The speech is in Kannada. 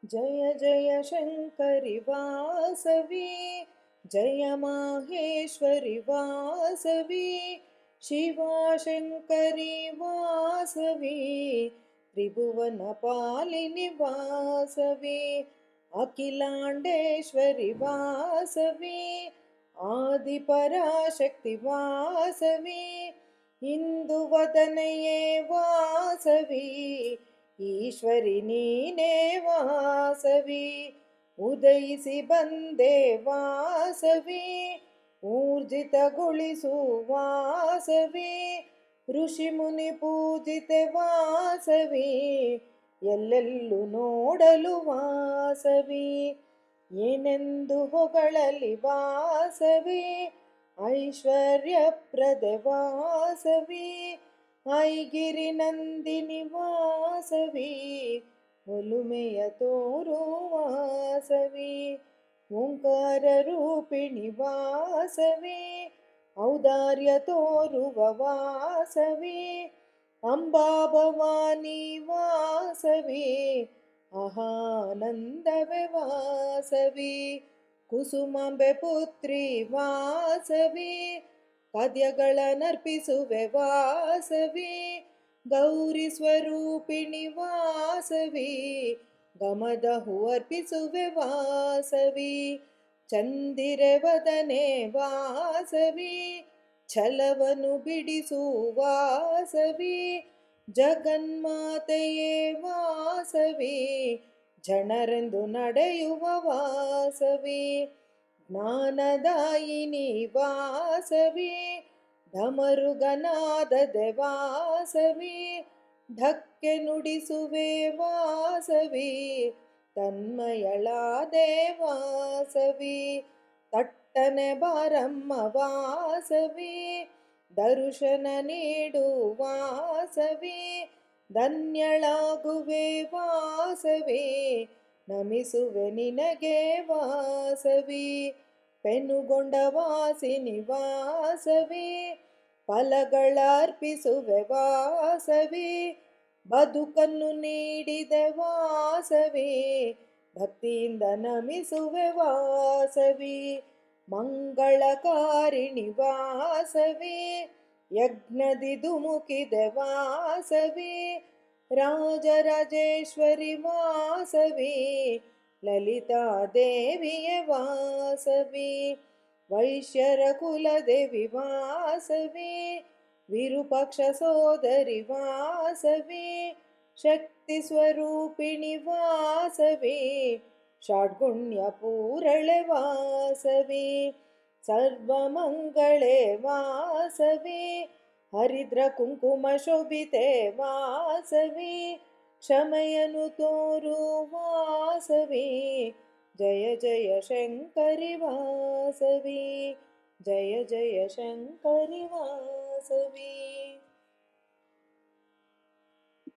जय जय शङ्करि वासवी, जय माहेश्वरि वासवी, शिवा शङ्करि वासवी, त्रिभुवनपालिनि वासवी, अखिलाण्डेश्वरि वासवी, आदिपराशक्ति वासवी, हिन्दुवदनये वासवी, ಈಶ್ವರಿ ನೀನೇ ವಾಸವಿ, ಉದಯಿಸಿ ಬಂದೆ ವಾಸವಿ, ಊರ್ಜಿತಗೊಳಿಸು ವಾಸವಿ, ಋಷಿ ಮುನಿ ಪೂಜಿತೆ ವಾಸವಿ, ಎಲ್ಲೆಲ್ಲೂ ನೋಡಲು ವಾಸವಿ, ಏನೆಂದು ಹೊಗಳಲಿ ವಾಸವಿ, ಐಶ್ವರ್ಯಪ್ರದೆ ವಾಸವಿ, ಐಗಿರಿ ನಂದಿನಿ ವಾಸವಿ, ಒಲುಮೆಯ ತೋರು ವಾಸವಿ, ಓಂಕಾರ ರೂಪಿಣಿ ವಾಸವಿ, ಔದಾರ್ಯ ತೋರುವ ವಾಸವಿ, ಅಂಬಾ ಭವಾನಿ ವಾಸವಿ, ಆಹಾನಂದವೇ ವಾಸವಿ, ಕುಸುಮಾಂಬೆ ಪುತ್ರಿ ವಾಸವಿ, ಪದ್ಯಗಳನ್ನರ್ಪಿಸುವೆ ವಾಸವಿ, ಗೌರಿ ಸ್ವರೂಪಿಣಿ ವಾಸವಿ, ಗಮದ ಹೂವರ್ಪಿಸುವೆ ವಾಸವಿ, ಚಂದಿರೆ ವದನೆ ವಾಸವಿ, ಛಲವನ್ನು ಬಿಡಿಸು ವಾಸವಿ, ಜಗನ್ಮಾತೆಯೇ ವಾಸವಿ, ಜನರೆಂದು ನಡೆಯುವ ವಾಸವಿ, ಜ್ಞಾನದಾಯಿನಿ ವಾಸವಿ, ಢಮರುಗನಾದದೆ ವಾಸವಿ, ಢಕ್ಕೆ ನುಡಿಸುವೆ ವಾಸವಿ, ತನ್ಮಯಳಾದೆ ವಾಸವಿ, ತಟ್ಟನೆ ಬಾರಮ್ಮ ವಾಸವಿ, ದರ್ಶನ ನೀಡು ವಾಸವಿ, ಧನ್ಯಳಾಗುವೆ ವಾಸವಿ, ನಮಿಸುವೆ ನಿನಗೆ ವಾಸವಿ, ಪೆನುಗೊಂಡ ವಾಸಿನಿ ವಾಸವಿ, ಫಲಗಳರ್ಪಿಸುವೆ ವಾಸವಿ, ಬದುಕನ್ನು ನೀಡಿದೆ ವಾಸವಿ, ಭಕ್ತಿಯಿಂದ ನಮಿಸುವೆ ವಾಸವಿ, ಮಂಗಳಕಾರಿಣಿ ವಾಸವಿ, ಯಜ್ಞದಿ ಧುಮುಕಿದೆ ವಾಸವಿ, ರಾಜರಾಜೇಶ್ವರಿ ವಾಸವಿ, ಲಲಿತಾ ದೇವಿಯ ವಾಸವಿ, ವೈಶ್ಯರ ಕುಲದೇವಿ ವಾಸವಿ, ವಿರೂಪಾಕ್ಷ ಸೋದರಿ ವಾಸವಿ, ಶಕ್ತಿ ಸ್ವರೂಪಿಣಿ ವಾಸವಿ, ಷಡ್ಗುಣ್ಯ ಪೂರಳೆ ವಾಸವಿ, ಸರ್ವಮಂಗಳೇ ವಾಸವಿ, ಹರಿದ್ರ ಕುಂಕುಮ ಶೋಭಿತೆ ವಾಸವಿ, ಕ್ಷಮೆಯನ್ನು ತೋರು ವಾಸವಿ, ಜಯ ಜಯ ಶಂಕರಿ ವಾಸವಿ, ಜಯ ಜಯ ಶಂಕರಿ ವಾಸವಿ.